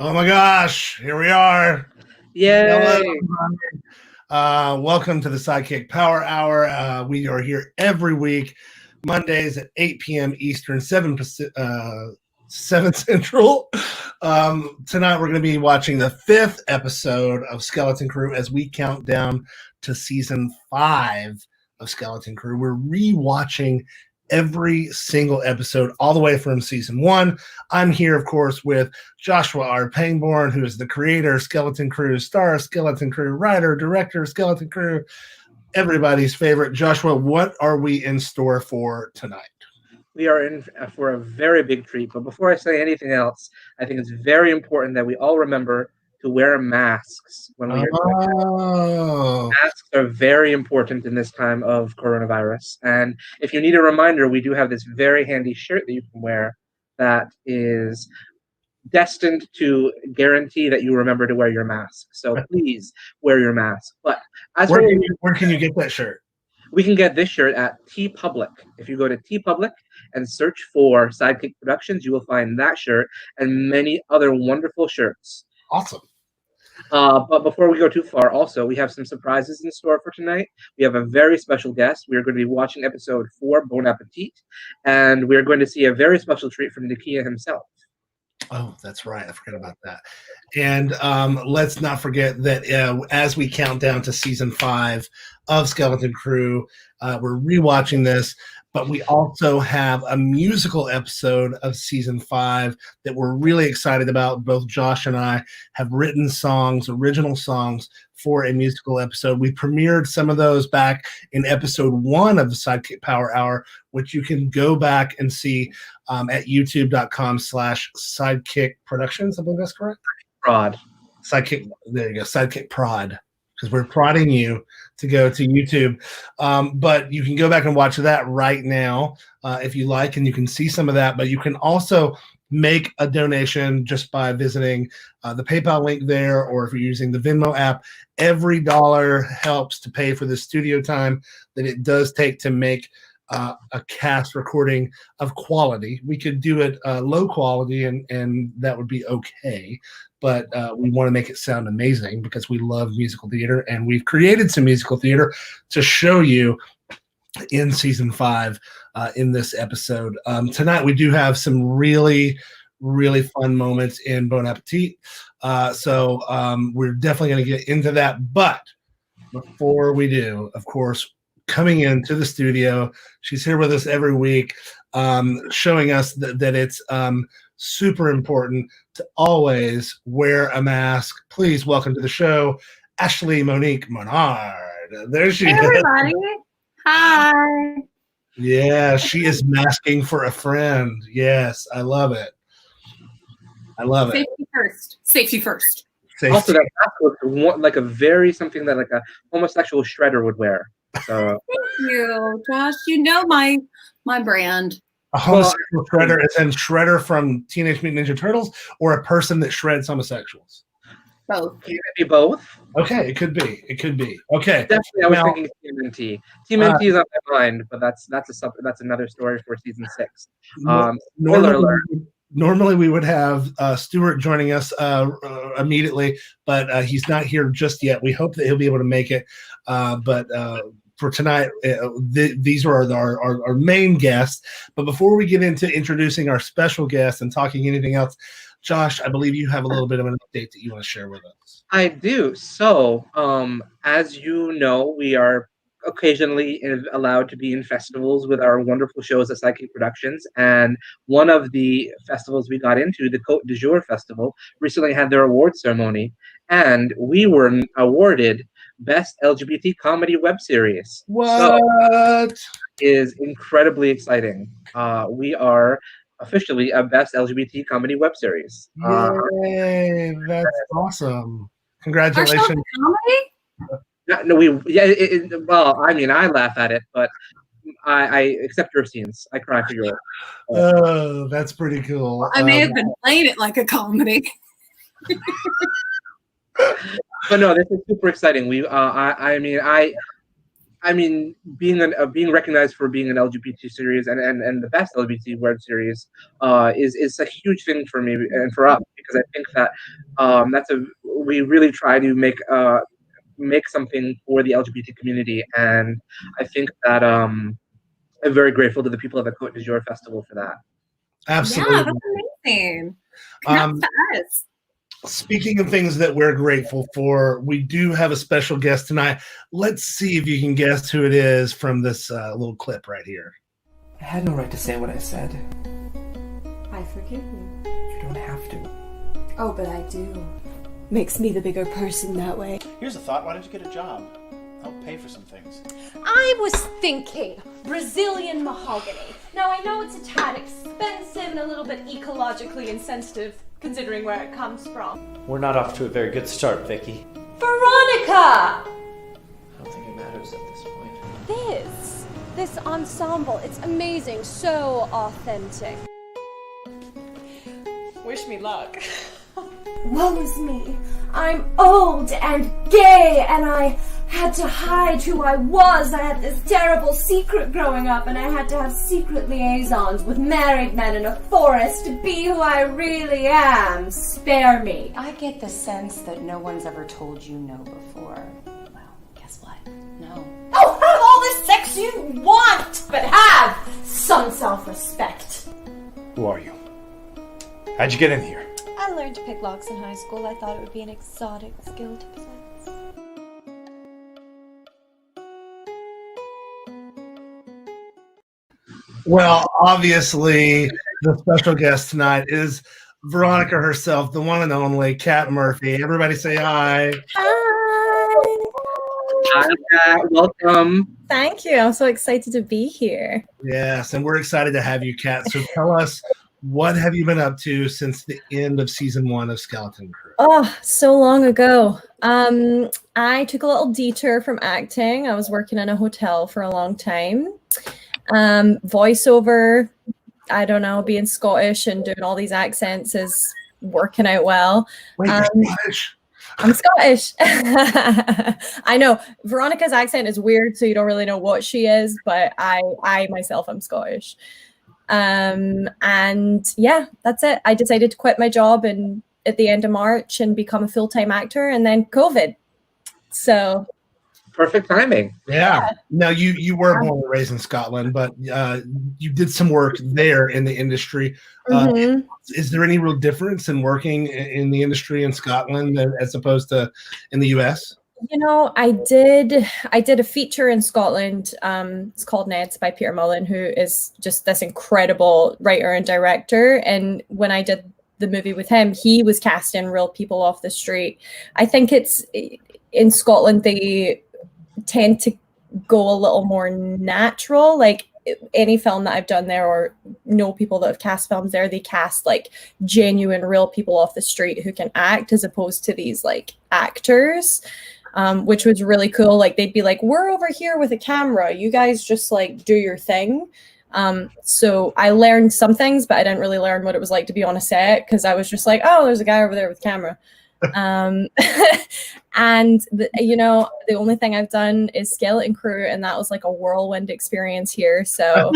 Oh my gosh, here we are. Yay! Hello. Welcome to the SideKick Power Hour. We are here every week, Mondays at 8 p.m. Eastern, 7 Central. Tonight we're going to be watching the 5th episode of Skeleton Crew as we count down to season 5 of Skeleton Crew. We're rewatching every single episode all the way from season 1. I'm here, of course, with Joshua R. Pangborn, who is the creator of Skeleton Crew, star of Skeleton Crew, writer, director of Skeleton Crew, everybody's favorite. Joshua, what are we in store for tonight? We are in for a very big treat, but before I say anything else, I think it's very important that we all remember to wear masks when we are doing it. Masks are very important in this time of coronavirus. And if you need a reminder, we do have this very handy shirt that you can wear that is destined to guarantee that you remember to wear your mask. So please wear your mask. But where can you get that shirt? We can get this shirt at TeePublic. If you go to TeePublic and search for SideKick Productions, you will find that shirt and many other wonderful shirts. Awesome. But before we go too far, also, we have some surprises in store for tonight. We have a very special guest. We are going to be watching episode 4, Bon Appetit, and we're going to see a very special treat from Nakia himself. Oh, that's right. I forgot about that. And let's not forget that as we count down to season 5 of Skeleton Crew, we're rewatching this, but we also have a musical episode of season 5 that we're really excited about. Both Josh and I have written songs, original songs for a musical episode. We premiered some of those back in episode 1 of the SideKick Power Hour, which you can go back and see at youtube.com/SideKick Productions. I believe that's correct. Prod. SideKick. There you go. SideKick Prod. Because we're prodding you to go to YouTube. But you can go back and watch that right now if you like, and you can see some of that. But you can also make a donation just by visiting the PayPal link there, or if you're using the Venmo app. Every dollar helps to pay for the studio time that it does take to make a cast recording of quality. We could do it low quality, and that would be okay. But we want to make it sound amazing because we love musical theater, and we've created some musical theater to show you in season 5 in this episode. Tonight we do have some really, really fun moments in Bon Appetit. So we're definitely going to get into that. But before we do, of course, coming into the studio, she's here with us every week, showing us that it's super important to always wear a mask. Please welcome to the show, Ashley Monique Menard. There she is. Hey, everybody. Hi. Yeah, she is masking for a friend. Yes, I love it. I love it. Safety first. Safety first. Safety. Also, that mask looks like a very something that like a homosexual shredder would wear. So Thank you, Josh. You know my brand. A homosexual shredder is in Shredder from Teenage Mutant Ninja Turtles, or a person that shreds homosexuals? Both. Can it be both? Okay, it could be. It could be. Okay. Definitely, I was thinking TMNT. TMNT is on my mind, but that's another story for season 6. Normally we would have Stuart joining us immediately, but he's not here just yet. We hope that he'll be able to make it. But for tonight, these are our main guests. But before we get into introducing our special guests and talking anything else, Josh, I believe you have a little bit of an update that you want to share with us. I do. So, as you know, we are occasionally allowed to be in festivals with our wonderful shows at SideKick Productions. And one of the festivals we got into, the Côte du Jour Festival, recently had their award ceremony. And we were awarded Best LGBT Comedy Web Series. What? So, is incredibly exciting. We are officially a Best LGBT Comedy Web Series. Yay! That's awesome. Congratulations. Our show is comedy? Well, I mean, I laugh at it, but I accept your scenes. I cry for yours. Oh, that's pretty cool. I may have been playing it like a comedy. But no, this is super exciting. I mean, being recognized for being an LGBT series and the best LGBT web series is a huge thing for me and for us, because I think that we really try to make something for the LGBT community, and I think that I'm very grateful to the people of the Côte d'Azur Festival for that. Absolutely. Yeah, that's amazing. Um, Congrats to us. Speaking of things that we're grateful for, we do have a special guest tonight. Let's see if you can guess who it is from this little clip right here. I had no right to say what I said. I forgive you. You don't have to. Oh, but I do. Makes me the bigger person that way. Here's a thought, why don't you get a job? I'll pay for some things. I was thinking Brazilian mahogany. Now I know it's a tad expensive and a little bit ecologically insensitive considering where it comes from. We're not off to a very good start, Vicky. Veronica! I don't think it matters at this point. This ensemble, it's amazing, so authentic. Wish me luck. Woe is me. I'm old and gay, and I had to hide who I was. I had this terrible secret growing up, and I had to have secret liaisons with married men in a forest to be who I really am. Spare me. I get the sense that no one's ever told you no before. Well, guess what? No. Oh, have all the sex you want, but have some self-respect. Who are you? How'd you get in here? I learned to pick locks in high school. I thought it would be an exotic skill to possess. Well, obviously, the special guest tonight is Veronica herself, the one and only Kat Murphy. Everybody say hi. Hi, Kat. Welcome. Thank you. I'm so excited to be here. Yes, and we're excited to have you, Kat. So tell us, what have you been up to since the end of season 1 of Skeleton Crew? Oh, so long ago. I took a little detour from acting. I was working in a hotel for a long time. Voiceover, I don't know, being Scottish and doing all these accents is working out well. Wait, you're Scottish? I'm Scottish. I know Veronica's accent is weird, so you don't really know what she is, but I myself am Scottish. And yeah, that's it. I decided to quit my job at the end of March and become a full-time actor, and then COVID. So perfect timing. Yeah. Now you were born and raised in Scotland, but you did some work there in the industry. Is there any real difference in working in the industry in Scotland as opposed to in the US? You know, I did a feature in Scotland. It's called Ned's by Peter Mullen, who is just this incredible writer and director. And when I did the movie with him, he was casting real people off the street. I think it's in Scotland, they tend to go a little more natural. Like any film that I've done there or know people that have cast films there, they cast like genuine real people off the street who can act as opposed to these like actors. Which was really cool. Like they'd be like, we're over here with a camera. You guys just like do your thing. So I learned some things, but I didn't really learn what it was like to be on a set because I was just like, oh, there's a guy over there with a camera. And the only thing I've done is Skeleton Crew, and that was like a whirlwind experience here. So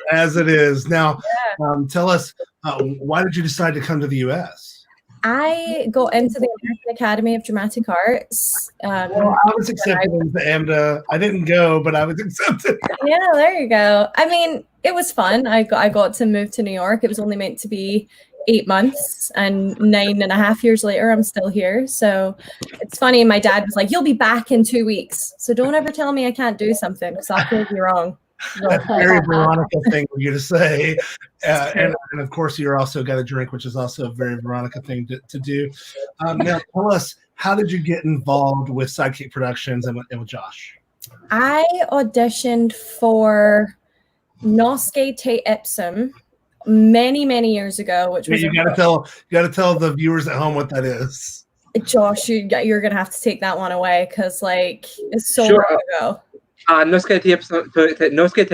as it is. Now, tell us, why did you decide to come to the US? I got into the American Academy of Dramatic Arts. Well, I was accepted into AMDA. I didn't go, but I was accepted. Yeah, there you go. I mean, it was fun. I got to move to New York. It was only meant to be 8 months, and 9.5 years later, I'm still here. So it's funny. My dad was like, "You'll be back in 2 weeks. So don't ever tell me I can't do something because I'll prove you wrong." That's a very Veronica thing for you to say. And of course, you're also got a drink, which is also a very Veronica thing to do. Now, tell us, how did you get involved with SideKick Productions and with Josh? I auditioned for Nosce Te Ipsum many years ago, which was you got to tell the viewers at home what that is. Josh, you're gonna have to take that one away because like it's so long ago. Nosce Te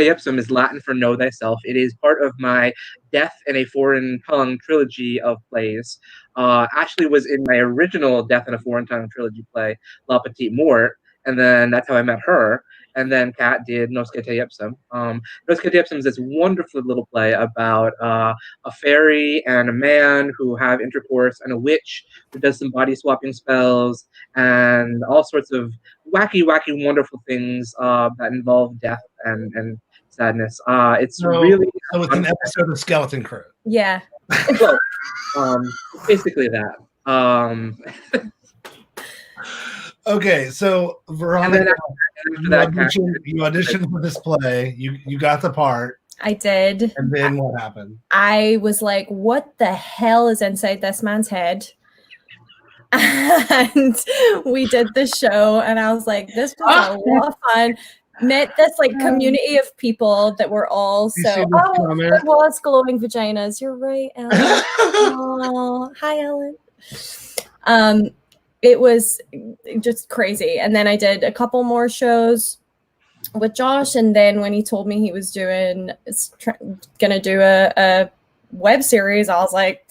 Ipsum is Latin for Know Thyself. It is part of my Death in a Foreign Tongue trilogy of plays. Actually was in my original Death in a Foreign Tongue trilogy play, La Petite Mort, and then that's how I met her. And then Kat did Nosuke Yepsum. Nosuke Yepsum is this wonderful little play about a fairy and a man who have intercourse, and a witch who does some body swapping spells, and all sorts of wacky, wonderful things that involve death and sadness. It's really so it's an episode of Skeleton Crew. Yeah. Well, basically that. Okay, so Veronica, you auditioned for this play. You got the part. I did. And then what happened? I was like, what the hell is inside this man's head? And we did the show, and I was like, this was a lot of fun. Met this like community of people that were all so it was glowing vaginas. You're right, Ellen. Oh, hi, Ellen. It was just crazy. And then I did a couple more shows with Josh, and then when he told me he was gonna do a web series, I was like,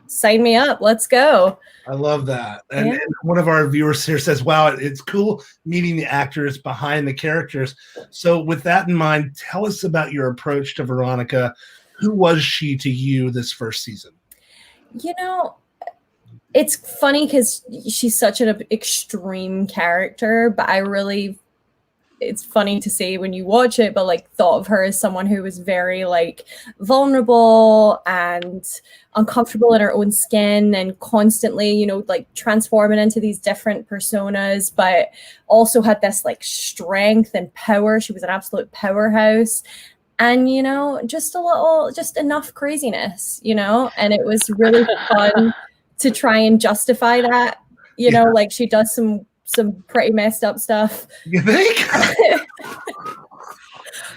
sign me up, let's go. I love that. And one of our viewers here says, wow, it's cool meeting the actors behind the characters. So with that in mind, tell us about your approach to Veronica. Who was she to you this first season? You know, it's funny because she's such an extreme character, but it's funny to see when you watch it, but like thought of her as someone who was very like vulnerable and uncomfortable in her own skin and constantly, you know, like transforming into these different personas, but also had this like strength and power. She was an absolute powerhouse. And, you know, just enough craziness, you know, and it was really fun to try and justify that, you know, like she does some pretty messed up stuff. You think?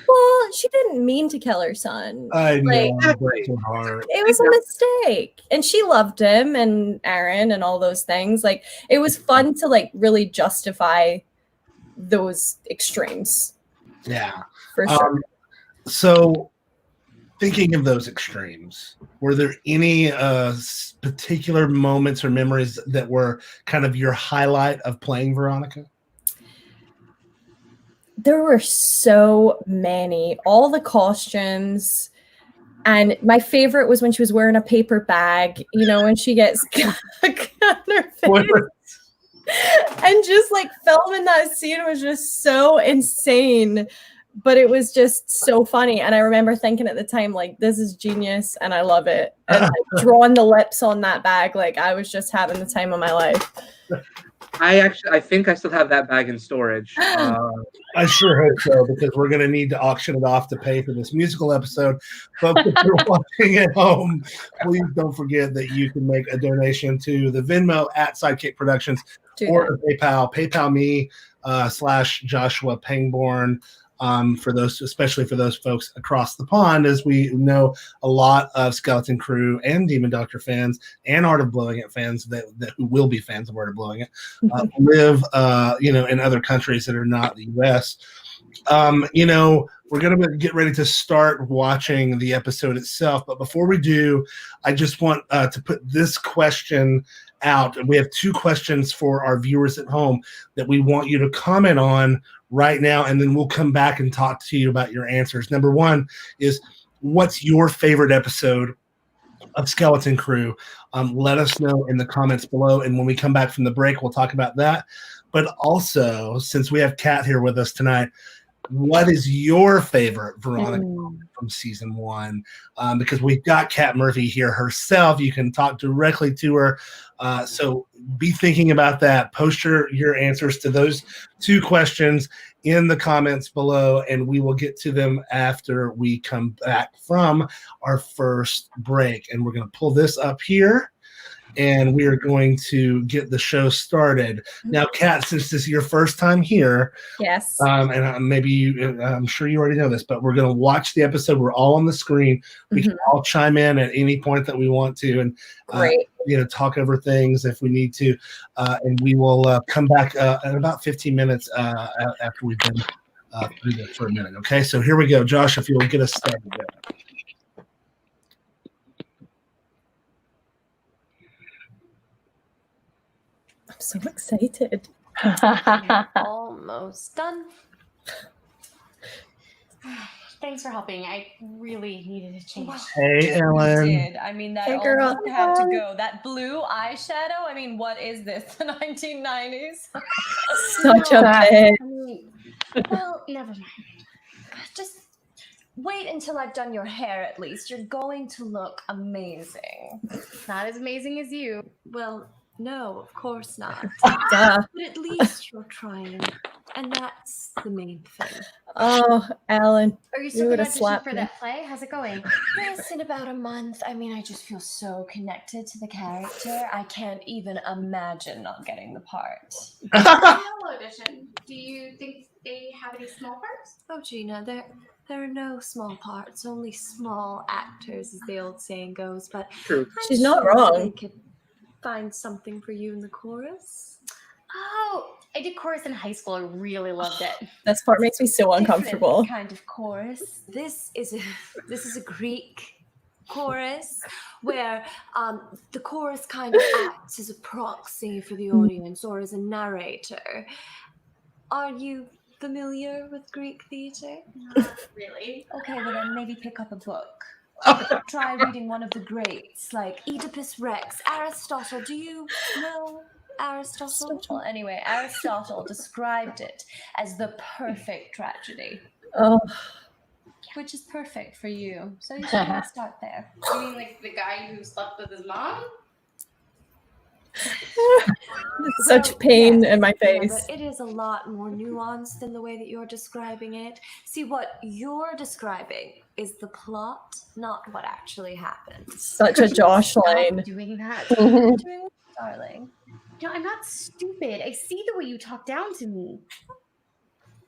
Well, she didn't mean to kill her son. I know. It was a mistake. And she loved him and Aaron and all those things. Like, it was fun to like really justify those extremes. Yeah. For sure. So thinking of those extremes, were there any particular moments or memories that were kind of your highlight of playing Veronica? There were so many. All the costumes. And my favorite was when she was wearing a paper bag, you know, when she gets cut on her face. And just like filming that scene was just so insane. But it was just so funny. And I remember thinking at the time, like, this is genius and I love it. And like, drawing the lips on that bag, like I was just having the time of my life. I think I still have that bag in storage. I sure hope so, because we're going to need to auction it off to pay for this musical episode. But if you're watching at home, please don't forget that you can make a donation to the Venmo at SideKick Productions or PayPal me /Joshua Pangborn. For those, especially for those folks across the pond, as we know a lot of Skeleton Crew and Demon Doctor fans and Art of Blowing It fans that who will be fans of Art of Blowing It live, you know, in other countries that are not the U.S. You know, we're going to get ready to start watching the episode itself, but before we do, I just want to put this question out. We have two questions for our viewers at home that we want you to comment on right now, and then we'll come back and talk to you about your answers. Number one is, what's your favorite episode of Skeleton Crew? Let us know in the comments below, and when we come back from the break, we'll talk about that. But also, since we have Kat here with us tonight, what is your favorite Veronica from season one? Because we've got Kat Murphy here herself. You can talk directly to her. So be thinking about that. Post your answers to those two questions in the comments below, and we will get to them after we come back from our first break. And we're going to pull this up here, and we are going to get the show started. Now, Kat, since this is your first time here, yes, and maybe I'm sure you already know this, but we're going to watch the episode. We're all on the screen. We can all chime in at any point that we want to, and you know, talk over things if we need to. And we will come back in about 15 minutes after we've been through this for a minute. Okay, so here we go, Josh. If you'll get us started there. So excited. All almost done. Thanks for helping. I really needed a change. Hey, Ellen. You did. I mean, that Hey, girl. almost had to go. That blue eyeshadow. I mean, what is this? The 1990s? Such a bit. Well, never mind. Just wait until I've done your hair at least. You're going to look amazing. Not as amazing as you. Well, no, of course not. Duh. But at least you're trying. And that's the main thing. Oh, Alan. Are you You still going would've to audition slapped for me. that play? How's it going? Yes, in about a month. I mean, I just feel so connected to the character. I can't even imagine not getting the part. Audition. Do you think they have any small parts? Oh, Gina, there are no small parts, only small actors, as the old saying goes. But True. She's not They wrong. could find something for you in the chorus. Oh, I did chorus in high school. I really loved it. This part makes me so uncomfortable. Different kind of chorus. This is a Greek chorus where the chorus kind of acts as a proxy for the audience or as a narrator. Are you familiar with Greek theater? Not really. Okay, well then maybe pick up a book. Try reading one of the greats like Oedipus Rex, Aristotle. Do you know Aristotle? Well, anyway, Aristotle described it as the perfect tragedy. Oh, Which is perfect for you. So you should start there. You mean like the guy who slept with his mom? such pain Yes, in my yeah, face. but it is a lot more nuanced than the way that you're describing it. See, what you're describing is the plot, not what actually happens. Such a Josh line. Stop doing that. Doing what, darling? No, I'm not stupid. I see the way you talk down to me.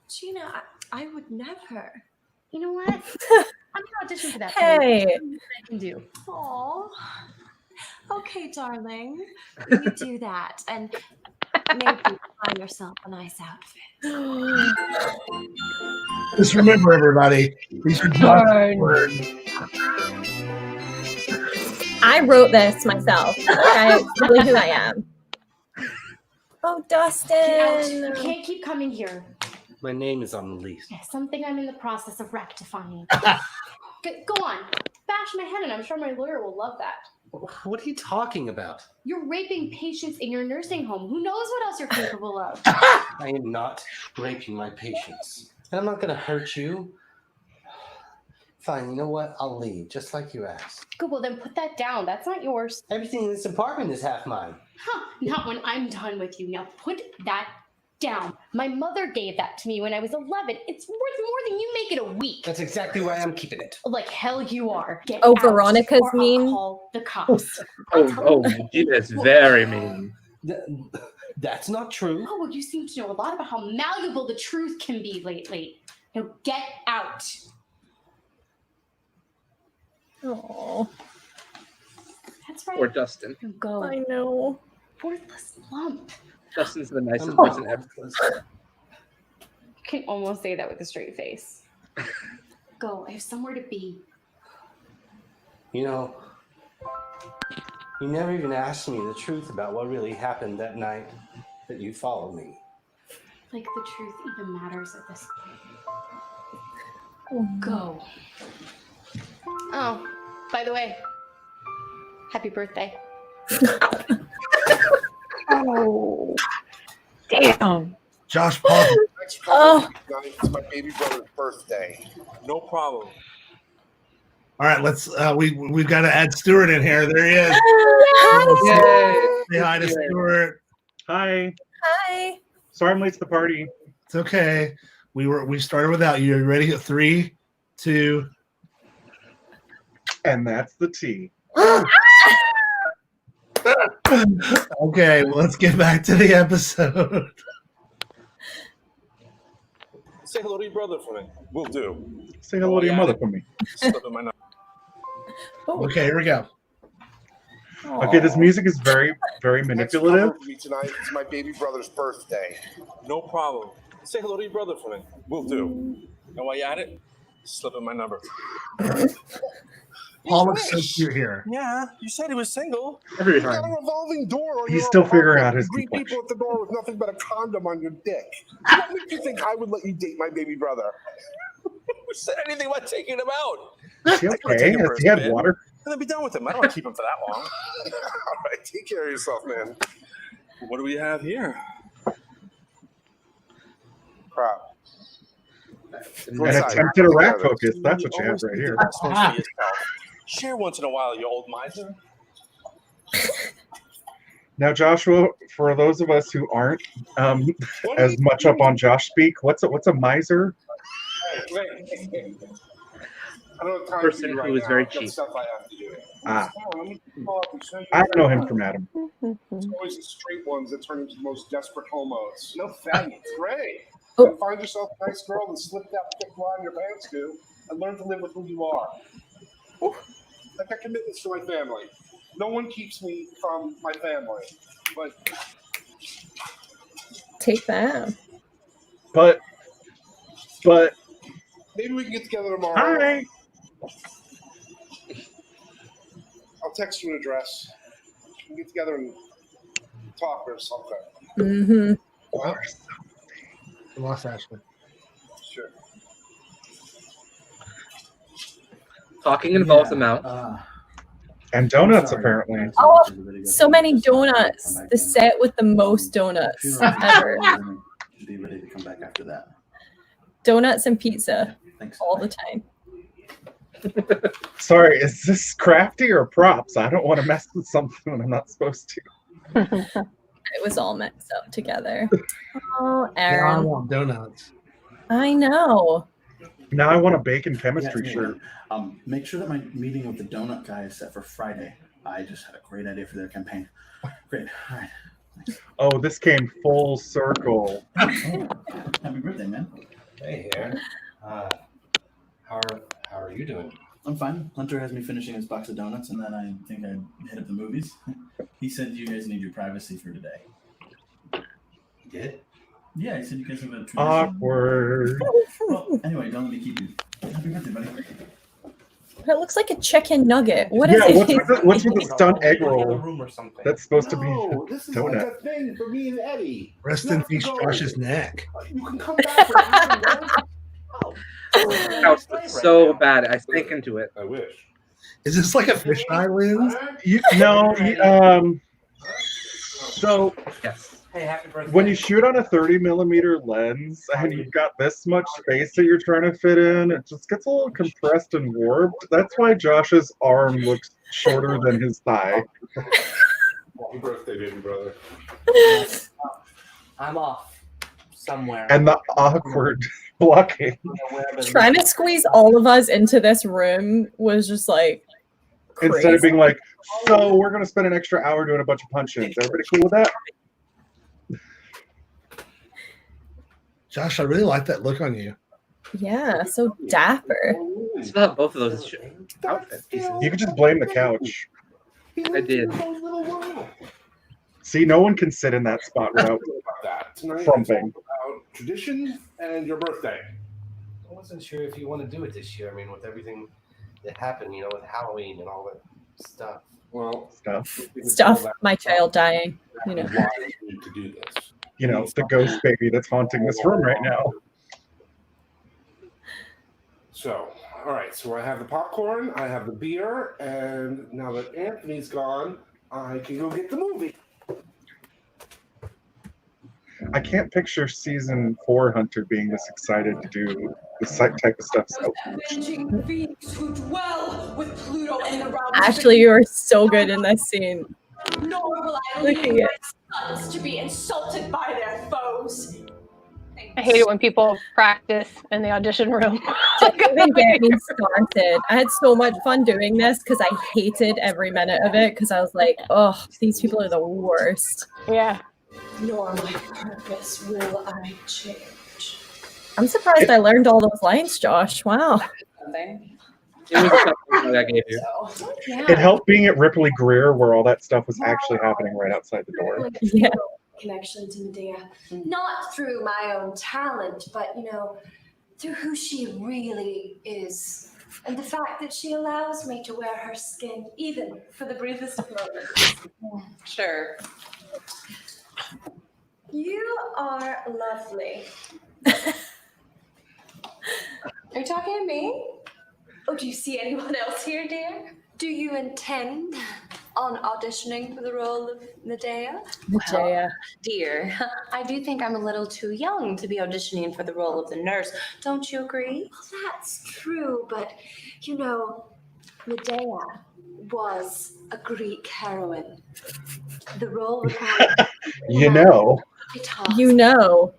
Gina, I would never. You know what? I'm gonna audition for that. Hey. What I can do. Aw. Okay, darling. You do that, and maybe find yourself a nice outfit. Just remember, everybody, these are just words. I wrote this myself. Like, it's really who I am. Oh, Get out. Dustin. You can't keep coming here. My name is on the lease. Yeah, something I'm in the process of rectifying. Go on. Bash my head, and I'm sure my lawyer will love that. What are you talking about? You're raping patients in your nursing home. Who knows what else you're capable of? I am not raping my patients. And I'm not going to hurt you. Fine, you know what? I'll leave, just like you asked. Good, well then put that down. That's not yours. Everything in this apartment is half mine. Huh, not when I'm done with you. Now put that down. My mother gave that to me when I was 11. It's worth more than you make it a week. That's exactly why I'm keeping it. Like hell you are. Get Oh, out, Veronica's or I'll mean. call the cops. Oh, Gina's very mean. That's not true. Oh, well, you seem to know a lot about how malleable the truth can be lately. Now get out. Oh, That's right. Or Dustin. Now go. I know. Worthless lump. Dustin's the nicest person ever. You can almost say that with a straight face. Go. I have somewhere to be. You know, you never even asked me the truth about what really happened that night that you followed me. Like the truth even matters at this point. Go. Oh, by the way, happy birthday. Oh, damn. Josh Paul. Oh. It's my baby brother's birthday. No problem. All right, let's. We've got to add Stuart in here. There he is. Hi. Say hi to Stuart. Hi. Hi. Sorry I'm late to the party. It's okay. We started without you. Are you ready? 3, 2. And that's the tea. Okay, well, let's get back to the episode. Say hello to your brother for me. Will do. Say hello to your mother for me. Slip in my number. Okay, here we go. Okay, this music is very, very manipulative. Next cover me tonight. It's my baby brother's birthday. No problem. Say hello to your brother for me. Will do. And while you're at it, slip in my number. Paul looks so cute here. Yeah, you said he was single. Every You got time. a revolving door on He's your still figuring apartment. out his You greet complexion. people at the door with nothing but a condom on your dick. What makes you think I would let you date my baby brother? Who said anything about taking him out? Is he okay? Has he had water? And then be done with him. I don't want to keep him for that long. All right, take care of yourself, man. What do we have here? Crap. An attempt at a rack focus. That's what you have right here. Share once in a while, you old miser. Now, Joshua, for those of us who aren't as much up on Josh speak, what's a miser? I don't have time Person for you who right is now. very I've got cheap. stuff I have to do. Ah, Let me pull up and show you. I know him from Adam. It's always the straight ones that turn into the most desperate homos. No faggots. Great. Oh. And find yourself a nice girl and slip that thick line in your pants to, and learn to live with who you are. I've got commitments to my family. No one keeps me from my family. But Take that. But maybe we can get together tomorrow. hi. I'll text you an address. We can get together and talk or something. Mm-hmm. Well, I lost Ashley. Sure. Talking involves a mouth. And donuts, apparently. Oh, so many donuts. The set with the most donuts ever. Be ready to come back after that. Donuts and pizza Thanks. all the time. Sorry, is this crafty or props? I don't want to mess with something when I'm not supposed to. It was all mixed up together. Oh, Now I Aaron. want donuts. I know. Now I want a bacon chemistry Yeah, shirt. Make sure that my meeting with the donut guy is set for Friday. I just had a great idea for their campaign. Great. All right. Oh, this came full circle. Happy birthday, man. Hey, Aaron. How are you doing? I'm fine. Hunter has me finishing his box of donuts, and then I think I hit up the movies. He said you guys need your privacy for today. You did? Yeah, he said you guys have a tradition. Awkward. Well, anyway, don't let me keep you. Happy birthday, buddy. It looks like a chicken nugget. What is Yeah, it? what's with the stunt egg In the roll? room or something. That's supposed to be No, this is like donut. a thing for me and Eddie. Rest in peace, Josh's neck. You can come back for House is so bad. I sink into it. I wish. Is this like a fisheye lens? So Yes. Hey, happy birthday. when you shoot on a 30mm lens and you've got this much space that you're trying to fit in, it just gets a little compressed and warped. That's why Josh's arm looks shorter than his thigh. Happy birthday, baby brother. I'm off somewhere. And the awkward blocking. Trying to squeeze all of us into this room was just like crazy. Instead of being like, so we're going to spend an extra hour doing a bunch of punch-ins. Everybody cool with that? Josh, I really like that look on you. Yeah, so dapper. I still have both of those outfit pieces. You could just blame the couch. I did. See, no one can sit in that spot without Tonight is frumping. all about tradition and your birthday. I wasn't sure if you want to do it this year. I mean, with everything that happened, with Halloween and all that stuff. Well, Stuff, my child dying, why we need to do this. The ghost baby that's haunting this room right now. So, all right. So I have the popcorn, I have the beer, and now that Anthony's gone, I can go get the movie. I can't picture season 4 Hunter being this excited to do this type of stuff. So Avenging beings who dwell with Pluto and the realms. Ashley, you are so good in this scene. Nor will I Look leave at my sons to be insulted by their foes. I hate it when people practice in the audition room. Don't even get me started. I had so much fun doing this because I hated every minute of it because I was like, oh, these people are the worst. Yeah. Nor my purpose will I change. I'm surprised I learned all those lines, Josh. Wow. It was something that I gave you. it helped being at Ripley Greer where all that stuff was actually happening right outside the door. Yeah. Connection to Medea, not through my own talent, but through who she really is. And the fact that she allows me to wear her skin, even for the briefest of moments. Sure. You are lovely. Are you talking to me? Oh, do you see anyone else here, dear? Do you intend on auditioning for the role of Medea? Well, dear, I do think I'm a little too young to be auditioning for the role of the nurse. Don't you agree? Well, that's true, but you know, Medea was a Greek heroine. The role required. You know. You know.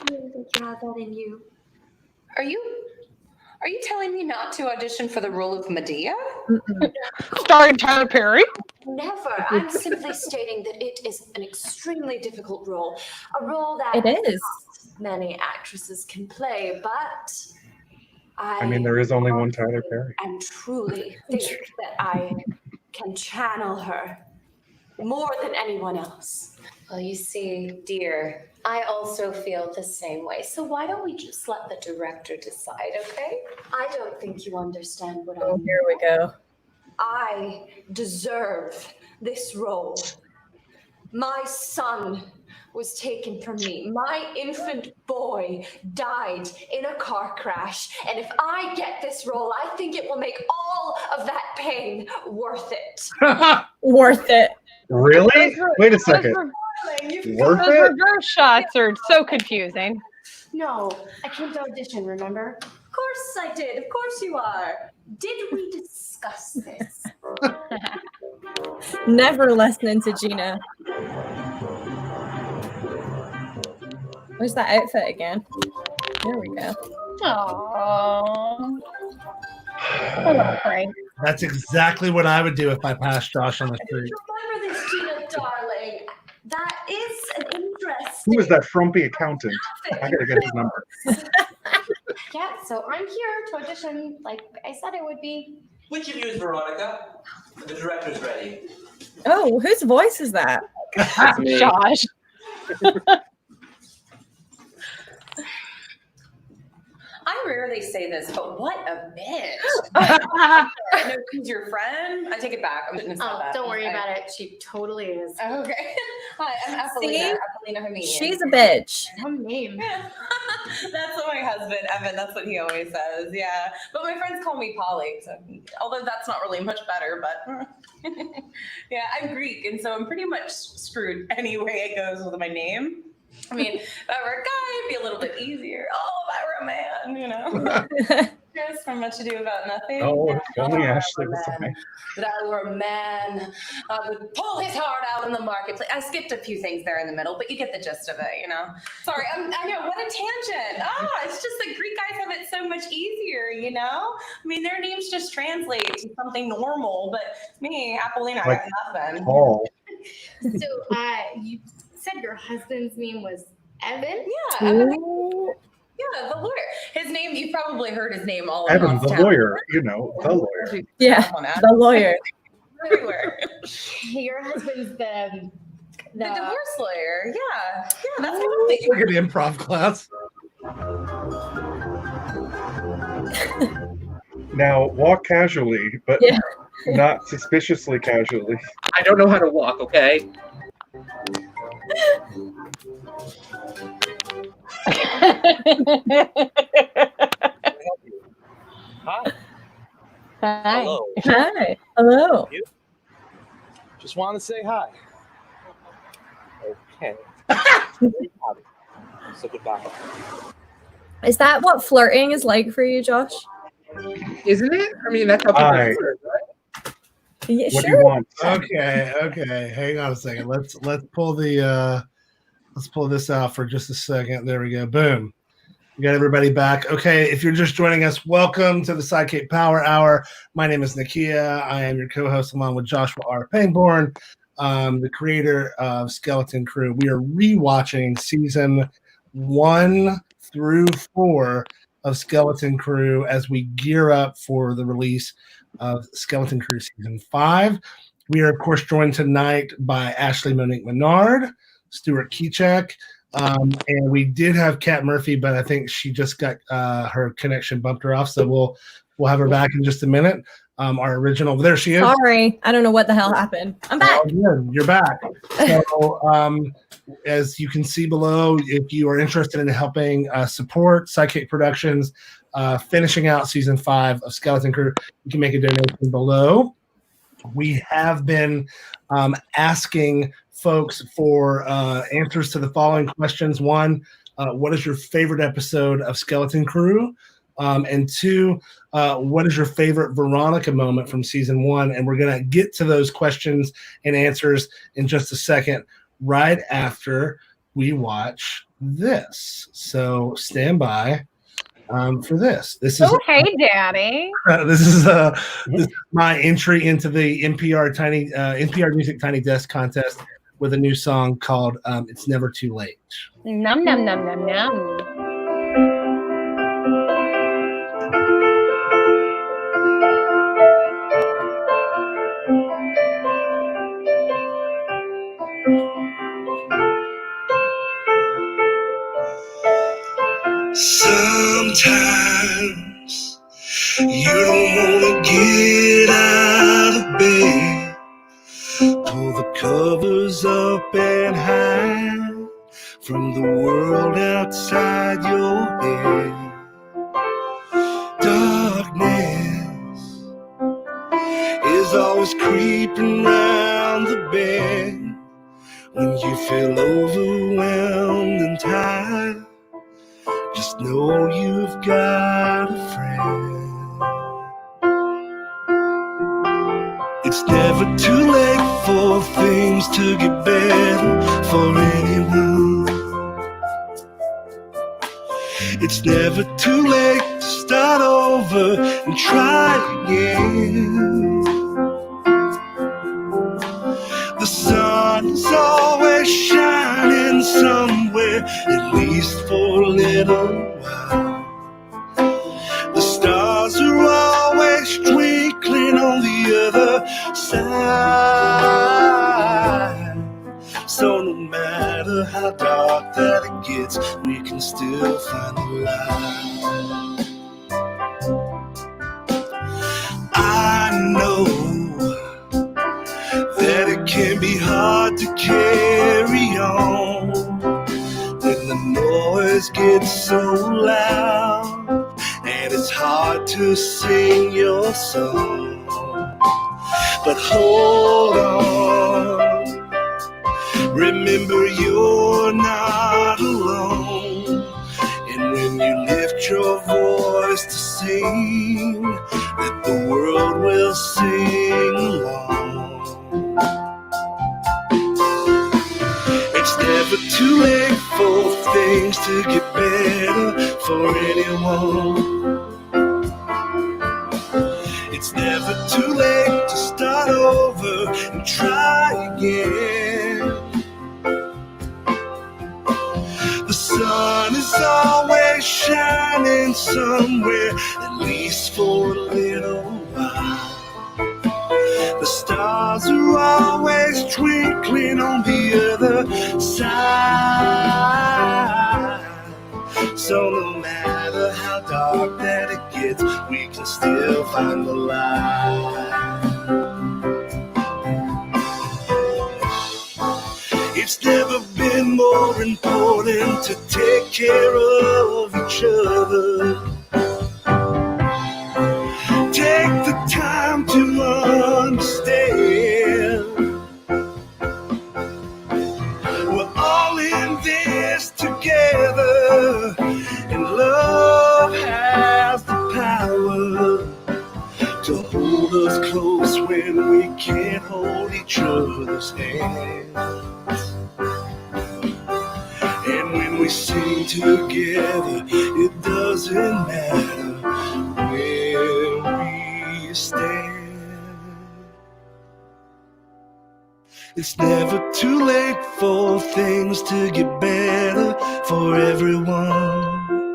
Do you think you have that in you? Are you telling me not to audition for the role of Medea? Starring Tyler Perry? Never. I'm simply stating that it is an extremely difficult role. A role that It is. not many actresses can play, but I mean, there is only one Tyler Perry. and truly think that I can channel her more than anyone else. Well, you see, dear, I also feel the same way. So why don't we just let the director decide, okay? I don't think you understand what I Oh, mean. here we go. I deserve this role. My son was taken from me. My infant boy died in a car crash. And if I get this role, I think it will make all of that pain worth it. Worth it. Really? Wait a second. Worth Those it? reverse shots are so confusing. No, I came to audition, remember? Of course I did. Of course you are. Did we discuss this? Never listening to Gina. Where's that outfit again? There we go. Aww. Hello, Frank. That's exactly what I would do if I passed Josh on the street. Remember this, Gina, darling. That is an interesting. Who is that frumpy accountant? I gotta get his number. Yeah, so I'm here to audition like I said I would be. Which of you is Veronica? The director's ready. Oh, whose voice is that? Josh. I rarely say this, but what a bitch. I know she's your friend. I take it back. I shouldn't have said that. Don't worry about it. She totally is. Oh, okay. Hi, I'm See? Appolina Hamid. She's a bitch. Some name. That's what my husband, Evan, that's what he always says. Yeah. But my friends call me Polly. So, although that's not really much better, but yeah, I'm Greek. And so I'm pretty much screwed any way it goes with my name. I mean, if I were a guy, it'd be a little bit easier. Oh, if I were a man, you know. There's so much to do about nothing. Oh, if only Ashley was a man. That I were a man, I would pull his heart out in the marketplace. I skipped a few things there in the middle, but you get the gist of it, you know. Sorry, I know, what a tangent. It's just that Greek guys have it so much easier, you know. I mean, their names just translate to something normal, but me, Appolina, Like I got nothing. Paul. So you said your husband's name was Evan? Yeah, Evan. Yeah, the lawyer. His name, you've probably heard his name all Evan, across the town. lawyer. You know, the lawyer. Yeah, the lawyer. Everywhere. Your husband's the divorce lawyer. Yeah, that's probably. Look at the improv class. Now, walk casually, but not suspiciously casually. I don't know how to walk, okay? Hi. Hi. Hello. Hi. Hello. You? Just want to say hi. Okay. So goodbye. Is that what flirting is like for you, Josh? Isn't it? I mean, that's how people Hi. flirt, right? Yeah, What do sure. you want? Okay. Hang on a second. Let's pull the let's pull this out for just a second. There we go. Boom. We got everybody back. Okay, if you're just joining us, welcome to the SideKick Power Hour. My name is Nakia. I am your co-host along with Joshua R. Pangborn, the creator of Skeleton Crew. We are rewatching season 1 through 4 of Skeleton Crew as we gear up for the release of Skeleton Crew season 5. We are, of course, joined tonight by Ashley Monique Menard, Stuart Kiczek, and we did have Kat Murphy, but I think she just got her connection bumped her off. So we'll We'll have her back in just a minute. Our original, there she is. Sorry, I don't know what the hell happened. I'm back. Oh, good. You're back. So, as you can see below, if you are interested in helping support SideKick Productions, finishing out season 5 of Skeleton Crew, you can make a donation below. We have been asking folks for answers to the following questions. 1, what is your favorite episode of Skeleton Crew? And 2, what is your favorite Veronica moment from season 1? And we're going to get to those questions and answers in just a second, right after we watch this. So stand by for this. This is hey, Daddy. This is my entry into the NPR Music Tiny Desk contest with a new song called "It's Never Too Late." Num num num num num. Sometimes you don't want to get out of bed. Pull the covers up and hide from the world outside your head. Darkness is always creeping round the bend. When you feel overwhelmed and tired, just know you've got a friend. It's never too late for things to get better for anyone. It's never too late to start over and try again. The sun is always shining somewhere, at least for a little while. The stars are always twinkling on the other side. So no matter how dark that it gets, we can still find the light. I know that it can be hard to carry on when the noise gets so loud and it's hard to sing your song. But hold on, remember you're not alone. And when you lift your voice to sing, that the world will sing along. It's never too late for things to get better for anyone. It's never too late to start over and try again. The sun is always shining somewhere, at least for a little while. The stars are always twinkling on the other side. So no matter how dark that it gets, we can still find the light. It's never been more important to take care of each other. Take the time to understand. We're all in this together, and love has the power to hold us close when we can't hold each other's hands. And when we sing together, it doesn't matter where we stand. It's never too late for things to get better for everyone.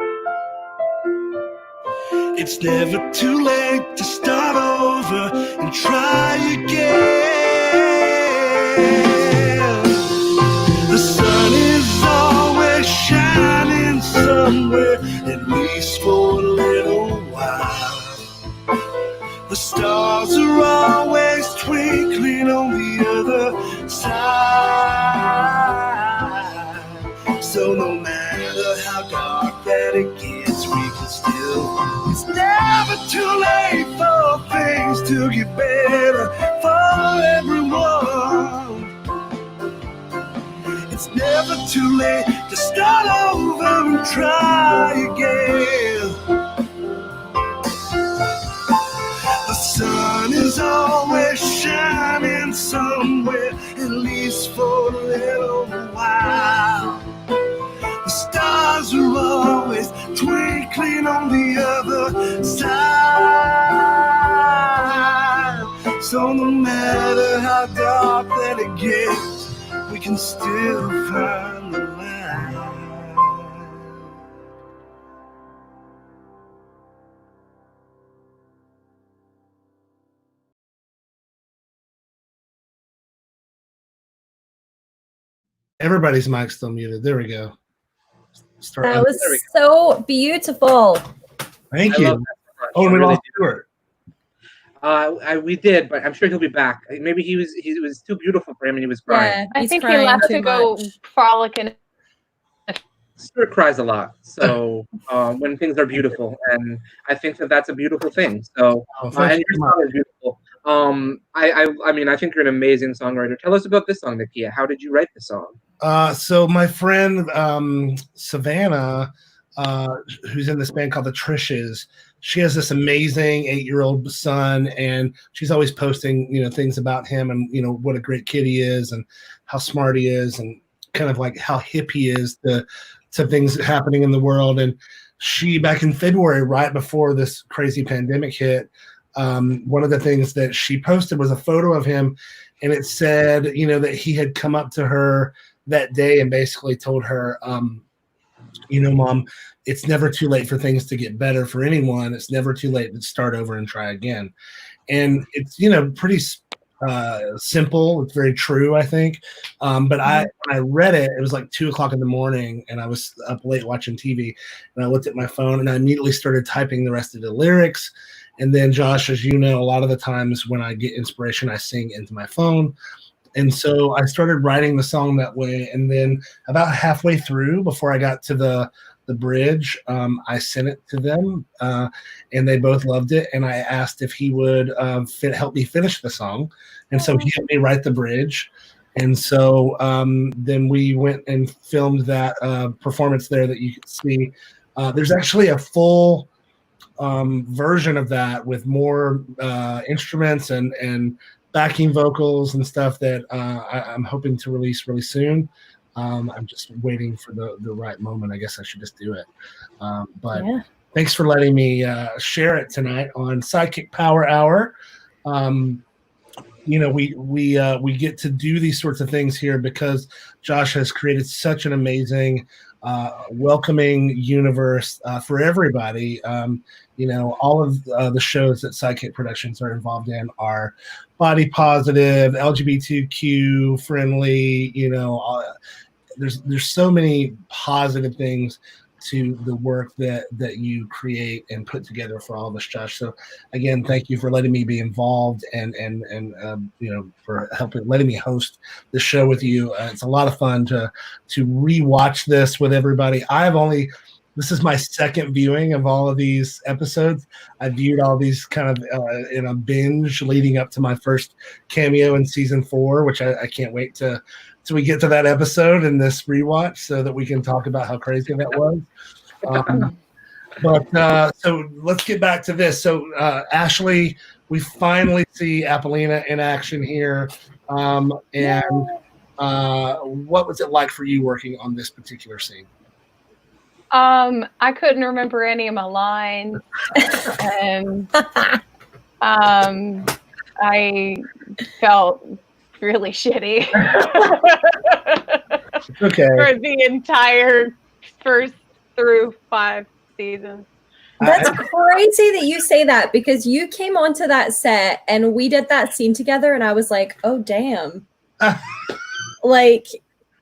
It's never too late to start over and try again. The sun is always shining somewhere, at least for a little while. The stars are always twinkling on the other side. So no matter how dark that it gets, we can still. It's never too late for things to get better for everyone. It's never too late to start over and try again. The sun is always shining somewhere, at least for a little while. The stars are always twinkling on the other side. So no matter how dark that it gets, we can still find the light. Everybody's mic's still muted. There we go. That was so beautiful. Thank I love you. that so much. Oh, I we really lost Stuart. We did, but I'm sure he'll be back. Maybe he was too beautiful for him and he was crying. I think he left to go frolic in. Stuart cries a lot, so when things are beautiful, and I think that's a beautiful thing. So, and your song is beautiful. I mean, I think you're an amazing songwriter. Tell us about this song, Nakia. How did you write the song? So my friend Savannah, who's in this band called the Trishes, she has this amazing 8-year-old son, and she's always posting, things about him and what a great kid he is and how smart he is and kind of like how hip he is to things happening in the world. And she, back in February, right before this crazy pandemic hit, one of the things that she posted was a photo of him, and it said, that he had come up to her that day and basically told her, Mom, it's never too late for things to get better for anyone. It's never too late to start over and try again. And it's, pretty simple. It's very true, I think. But when I read it, it was like 2:00 in the morning, and I was up late watching TV, and I looked at my phone, and I immediately started typing the rest of the lyrics. And then, Josh, as you know, a lot of the times when I get inspiration, I sing into my phone. And so I started writing the song that way. And then about halfway through, before I got to the bridge, I sent it to them, and they both loved it. And I asked if he would help me finish the song. And so he helped me write the bridge. And so then we went and filmed that performance there that you can see. There's actually a full version of that with more instruments and backing vocals and stuff that I'm hoping to release really soon. I'm just waiting for the right moment. I guess I should just do it. But thanks for letting me share it tonight on SideKick Power Hour. We get to do these sorts of things here because Josh has created such an amazing, welcoming universe for everybody. All of the shows that SideKick Productions are involved in are body positive, LGBTQ friendly. There's so many positive things to the work that you create and put together for all of us, Josh. So again, thank you for letting me be involved and for letting me host the show with you. It's a lot of fun to rewatch this with everybody. This is my second viewing of all of these episodes. I viewed all these kind of in a binge leading up to my first cameo in season 4, which I can't wait till we get to that episode in this rewatch so that we can talk about how crazy that was. So let's get back to this. So Ashley, we finally see Apollina in action here. What was it like for you working on this particular scene? I couldn't remember any of my lines. And I felt really shitty okay. for the entire first through 5 seasons. That's crazy that you say that, because you came onto that set and we did that scene together and I was like, oh damn. Like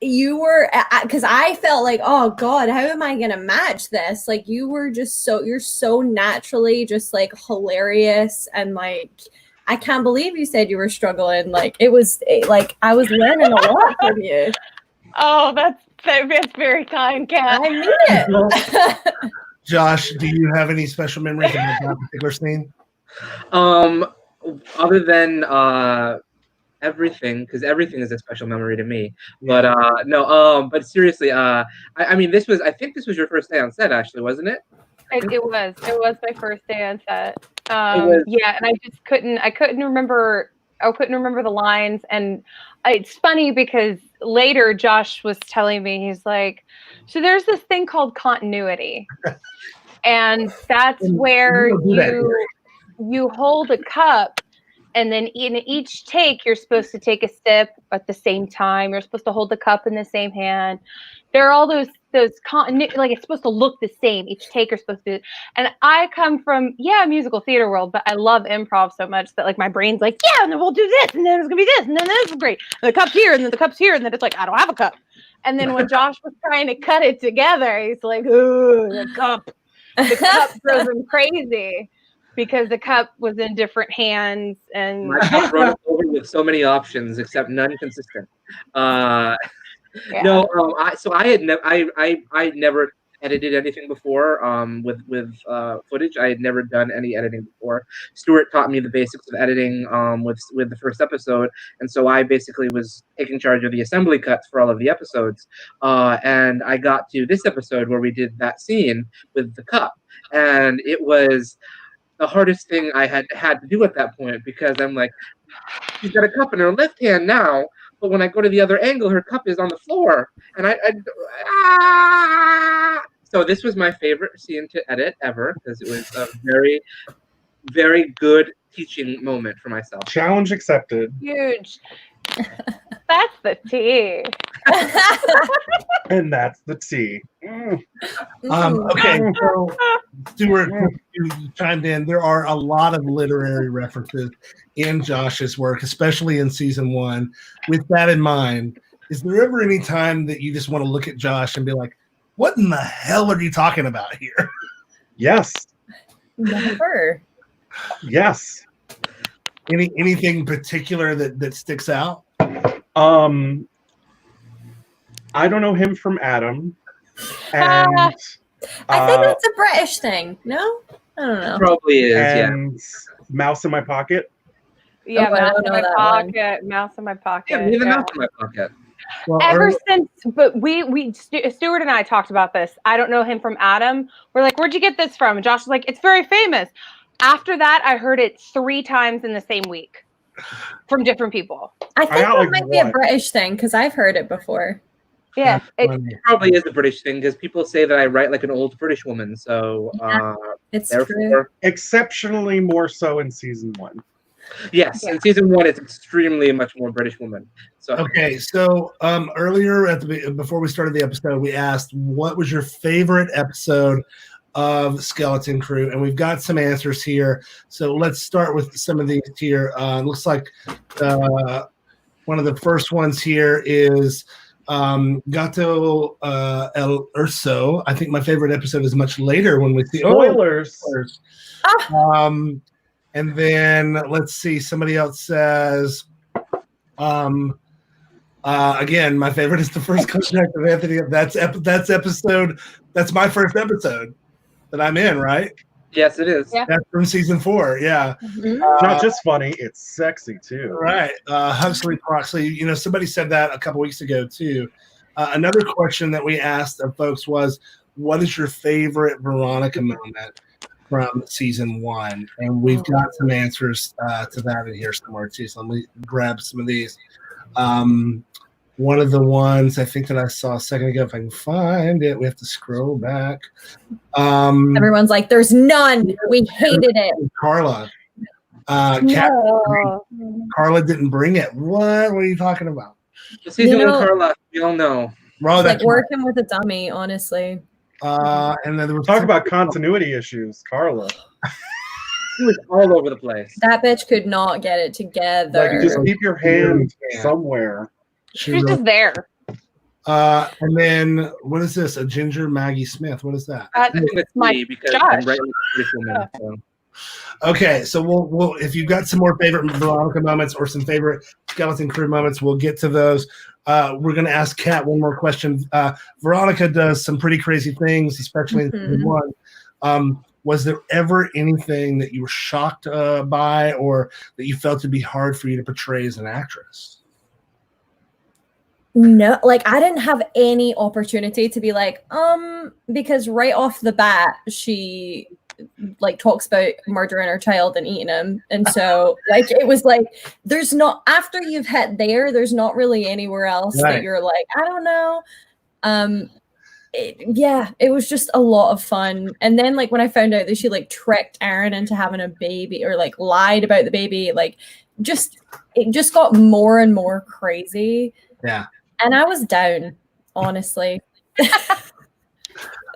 you were, because I felt like, oh God, how am I gonna match this? Like you were just you're so naturally just like hilarious, and like I can't believe you said you were struggling. Like it was like I was learning a lot from you. Oh, that's very kind, Kat. I mean it. Josh, do you have any special memories about that particular scene? Other than everything, because everything is a special memory to me. But no, but seriously, I mean, I think this was your first day on set, actually, wasn't it? It was my first day on set. Yeah, and I couldn't remember the lines, and it's funny because later Josh was telling me, he's like, so there's this thing called continuity, and that's where you hold a cup, and then in each take you're supposed to take a sip at the same time. You're supposed to hold the cup in the same hand. There are all those continuity, like it's supposed to look the same. Each take you're supposed to. And I come from musical theater world, but I love improv so much that like my brain's like, yeah, and then we'll do this, and then it's gonna be this, and then this is great. And the cup's here, and then the cup's here, and then it's like I don't have a cup. And then when Josh was trying to cut it together, he's like, ooh, the cup. The cup drove him crazy because the cup was in different hands, and My cup runs over with so many options, except none consistent. No, I never edited anything before with footage. I had never done any editing before. Stuart taught me the basics of editing with the first episode, and so I basically was taking charge of the assembly cuts for all of the episodes. And I got to this episode where we did that scene with the cup, and it was the hardest thing I had to do at that point, because I'm like, she's got a cup in her left hand now, but when I go to the other angle, her cup is on the floor, and so this was my favorite scene to edit ever, because it was a very, very good teaching moment for myself. Challenge accepted. huge. That's the tea. And that's the tea. Okay, so Stuart, you chimed in. There are a lot of literary references in Josh's work, especially in season 1. With that in mind, is there ever any time that you just want to look at Josh and be like, what in the hell are you talking about here? Yes. Never. Yes. Anything particular that sticks out? I don't know him from Adam. And I think that's a British thing. No? I don't know. Probably is, and Mouse in My Pocket. Yeah, Oh, I mouse don't in know my that pocket. Mouse in my pocket. Yeah, leave a mouse in my pocket. Well, Ever since, but Stuart and I talked about this. I don't know him from Adam. We're like, where'd you get this from? And Josh was like, it's very famous. After that, I heard it 3 times in the same week from different people. I think that might be a British thing because I've heard it before. Yeah, it probably is a British thing, because people say that I write like an old British woman. So it's therefore, exceptionally more so in season 1. Yes, in season 1, it's extremely much more British woman. So Okay, so earlier before we started the episode, we asked what was your favorite episode of Skeleton Crew, and we've got some answers here. So let's start with some of these here. Looks like one of the first ones here is Gato El Urso. I think my favorite episode is much later when we see spoilers. And then let's see, somebody else says, again, my favorite is the first contact of Anthony. That's episode. That's my first episode that I'm in, right? Yes, it is. Yeah. That's from season 4. Yeah. Not just funny, it's sexy too. Right. Huxley Proxley, somebody said that a couple weeks ago too. Another question that we asked of folks was, what is your favorite Veronica moment from season 1? And we've got some answers to that in here somewhere too. So let me grab some of these. One of the ones I think that I saw a second ago, if I can find it, we have to scroll back. Everyone's like, there's none. We hated it. Carla. No. Carla didn't bring it. What are you talking about? Season 1 Carla, we all know. It's like working with a dummy, honestly. And then talk about continuity issues, Carla. She was all over the place. That bitch could not get it together. Like, just keep your hand somewhere. She's just there. And then what is this? A ginger Maggie Smith. What is that? I think it's me because I'm right with this woman. So. Okay, so we'll if you've got some more favorite Veronica moments or some favorite Skeleton Crew moments, we'll get to those. We're going to ask Kat one more question. Veronica does some pretty crazy things, especially in season 1. Was there ever anything that you were shocked by or that you felt to be hard for you to portray as an actress? No, like I didn't have any opportunity to be like, because right off the bat, she like talks about murdering her child and eating him. And so like it was like there's not after you've hit there's not really anywhere else that you're like, I don't know. It was just a lot of fun. And then like when I found out that she like tricked Aaron into having a baby or like lied about the baby, like it just got more and more crazy. Yeah. And I was down, honestly.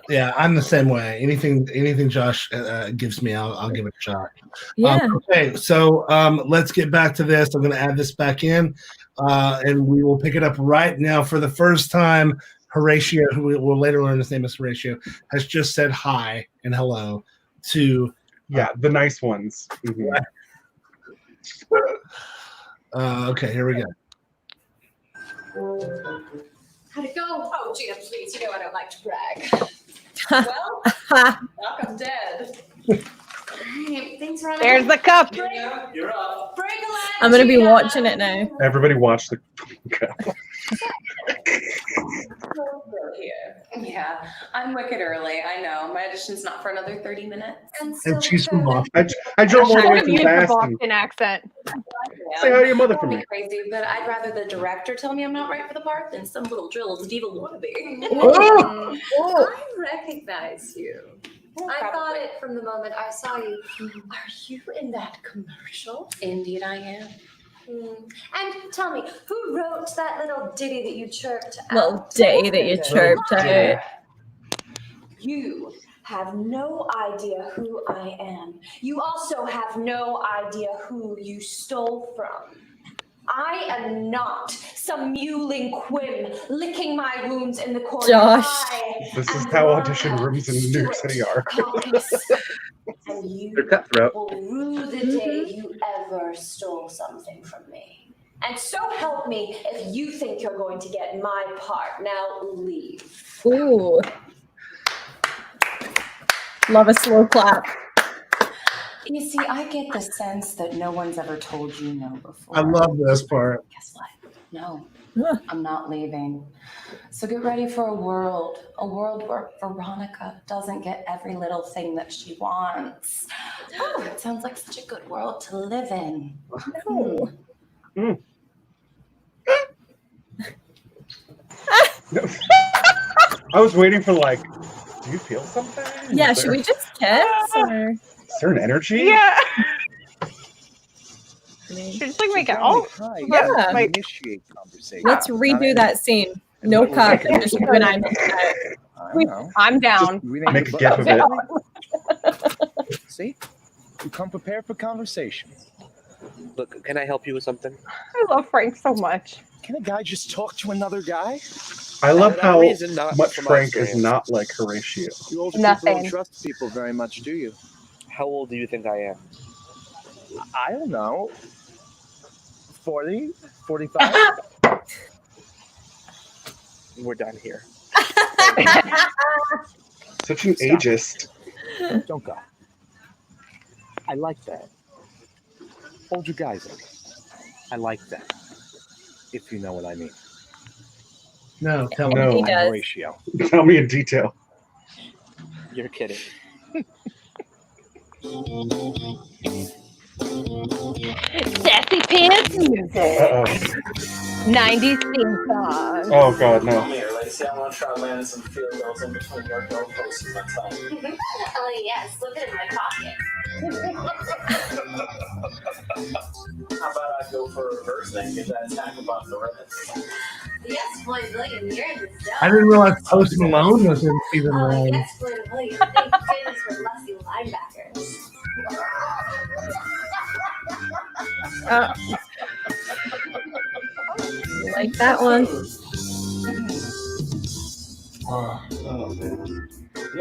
Yeah, I'm the same way. Anything Josh gives me, I'll give it a shot. Yeah. Okay, so let's get back to this. I'm going to add this back in, and we will pick it up right now. For the first time, Horatio, who we will later learn his name is Horatio, has just said hi and hello to the nice ones. Mm-hmm. Okay, here we go. How'd it go? Oh, Gina, please. You know I don't like to brag. Well, I'm dead. Hey, thanks for There's the cup. You're up. I'm going to be watching it now. Everybody watch the Yeah, I'm wicked early. I know. My audition's not for another 30 minutes. And she's from Boston. I drove all the way Should have from used the Boston. Boston accent. Say hi to your mother for Call me. Crazy, but I'd rather the director tell me I'm not right for the part than some little drilled diva wannabe. I recognize you. I thought it from the moment I saw you. Are you in that commercial? Indeed, I am. And tell me, who wrote that little ditty that you chirped out? Little ditty that you chirped out. You have no idea who I am. You also have no idea who you stole from. I am not some mewling quim licking my wounds in the corner. Josh. This is how audition rooms in New York City are. And you They're cutthroat. will rue the day you ever stole something from me. And so help me if you think you're going to get my part. Now leave. Ooh. Love a slow clap. You see, I get the sense that no one's ever told you no before. I love this part. Guess what? No, I'm not leaving. So get ready for a world where Veronica doesn't get every little thing that she wants. Oh, it sounds like such a good world to live in. No. I was waiting for like, do you feel something? Yeah, should we just kiss? Or? Is there an energy? Yeah. Should just like make it all. Yeah. Initiate conversation. Let's redo that scene. No cut. Just when I'm down. Make a gif of it. See? You come prepared for conversation. Look, can I help you with something? I love Frank so much. Can a guy just talk to another guy? I love That how reason, not much from Frank us, is not like Horatio. You older Nothing. people don't trust people very much, do you? How old do you think I am? I don't know. 40? 45? We're done here. Such an ageist. Don't go. I like that. Hold your guys in. I like that. If you know what I mean. No, tell No. me. He does. Ratio. Tell me in detail. You're kidding. Sassy pants music. Uh-oh. 90s theme song. Oh god, no. Come here, Lacey. I want to try landing some field goals in between your goalposts and my tongue. Oh, yes. Look at it in my pocket. How about I go for a reverse then? Get that attack above the rim. Yes, boy, William, you're in the zone. I didn't realize Post Malone was in season Oh, 9. yes, boy, William. Thank goodness for lusty linebackers. Like that one.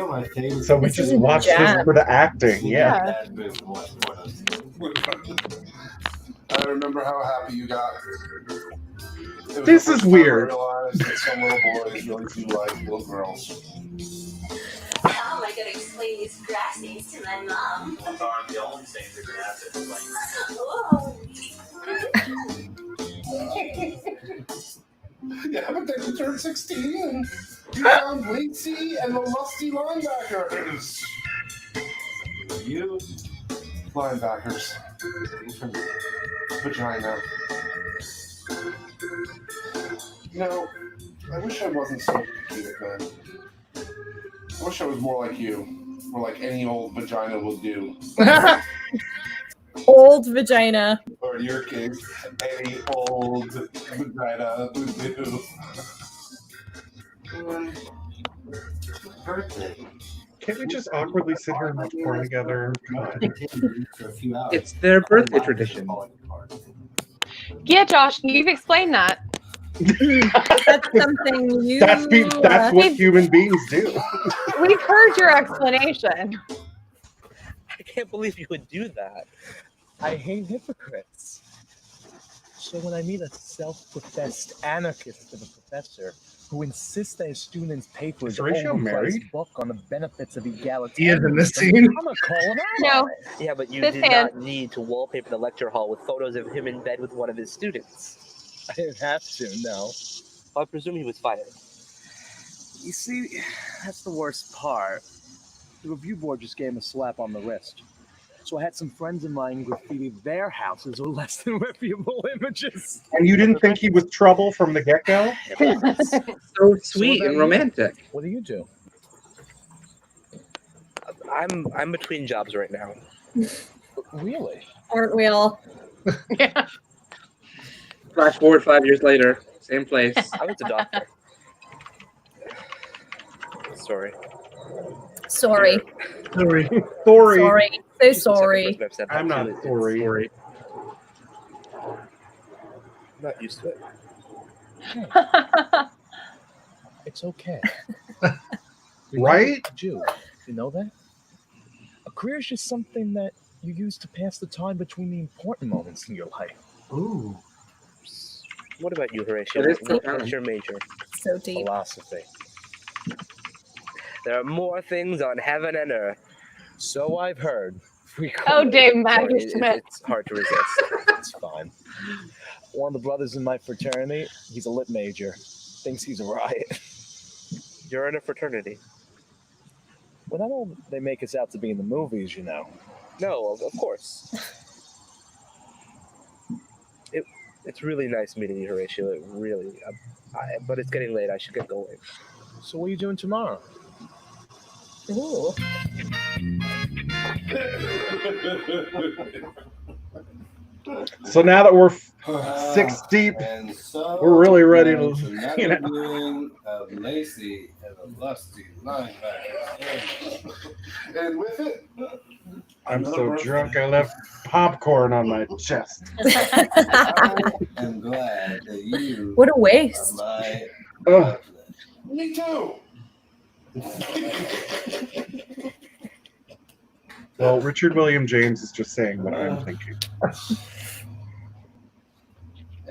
one of my favorite. So we just watched this for the acting. Yeah. I remember how happy you got. This is weird. I realized that some little boys really do like little girls. How am I going to explain these grassies to my mom? Those aren't the only things that can happen. Yeah, but then you turned 16 and you found Lacey and the lusty linebackers. You linebackers. Vagina. You know, I wish I wasn't so comedic, man. I wish I was more like you. More like any old vagina will do. Old vagina. Or in your case, any old vagina would do. Birthday. Can't we just awkwardly sit here and watch porn together? It's their birthday tradition. Yeah, Josh, you've explained that. That's something you. That's what human beings do. We've heard your explanation. I can't believe you would do that. I hate hypocrites. So when I meet a self-professed anarchist of a professor who insists that his students pay for his Horatio overpriced married? book on the benefits of egalitarianism, He is in this scene. I'm gonna call him out. No. Yeah, but you This did hand. not need to wallpaper the lecture hall with photos of him in bed with one of his students. I didn't have to, no. I presume he was fired. You see, that's the worst part. The review board just gave him a slap on the wrist. So I had some friends of mine graffiti their houses with less than reputable images. And you didn't think he was trouble from the get-go? So sweet and you? romantic. What do you do? I'm between jobs right now. Really? Aren't we all? Yeah. Flash forward 5 years later, same place. I was a doctor. Sorry. Sorry. Sorry. Sorry. So sorry. I'm not sorry. I'm not used to it. It's okay. Right? Jew, you know that? A career is just something that you use to pass the time between the important moments in your life. Ooh. What about you, Horatio? It is What's profound. your major? So deep. Philosophy. There are more things on heaven and earth. So I've heard. Oh, Dave Sorry, Maggie-Smith. it's hard to resist. It's fine. One of the brothers in my fraternity, he's a lit major. Thinks he's a riot. You're in a fraternity. Well, not all they make us out to be in the movies, you know. No, of course. It's really nice meeting you, Horatio. It really. But it's getting late. I should get going. So what are you doing tomorrow? Ooh. So now that we're 6 deep, And so we're really ready to, another you know. viewing of Lacey and a lusty linebacker. And with it, I'm so drunk I left popcorn on my chest. I'm glad that you What a waste. my Ugh. me too. Well, Richard William James is just saying what I'm thinking.